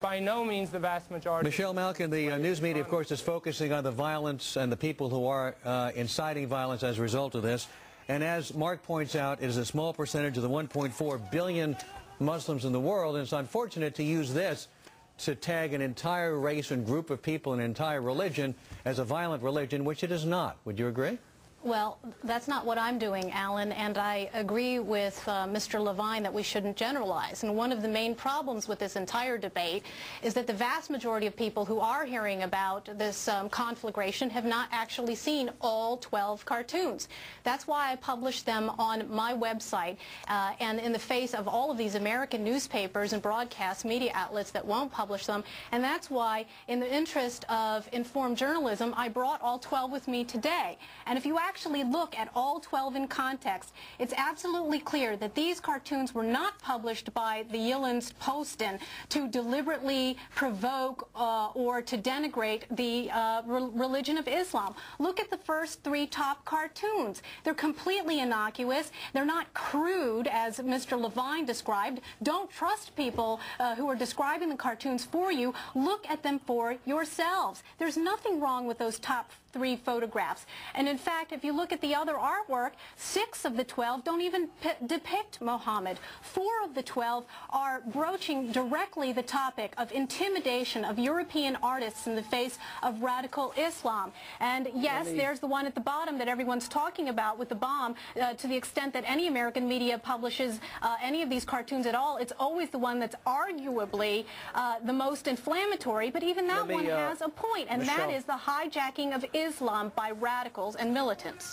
By no means the vast majority. Michelle Malkin, the news media, of course, is focusing on the violence and the people who are inciting violence as a result of this. And as Mark points out, it is a small percentage of the 1.4 billion Muslims in the world, and it's unfortunate to use this to tag an entire race and group of people, an entire religion, as a violent religion, which it is not. Would you agree? Well, that's not what I'm doing, Alan, and I agree with Mr. Levine that we shouldn't generalize. And one of the main problems with this entire debate is that the vast majority of people who are hearing about this conflagration have not actually seen all 12 cartoons. That's why I published them on my website, and in the face of all of these American newspapers and broadcast media outlets that won't publish them. And that's why, in the interest of informed journalism, I brought all 12 with me today. And if you actually look at all 12 in context, it's absolutely clear that these cartoons were not published by the Yildiz Postin to deliberately provoke or to denigrate the religion of Islam. Look at the first 3 top cartoons. They're completely innocuous. They're not crude, as Mr. Levine described. Don't trust people who are describing the cartoons for you. Look at them for yourselves. There's nothing wrong with those top 3 photographs. And in fact, if you look at the other artwork, 6 of the 12 don't even depict Muhammad. 4 of the 12 are broaching directly the topic of intimidation of European artists in the face of radical Islam. And yes, there's the one at the bottom that everyone's talking about with the bomb. To the extent that any American media publishes any of these cartoons at all, it's always the one that's arguably the most inflammatory, but even that one has a point, and that is the hijacking of Islam by radicals and militants.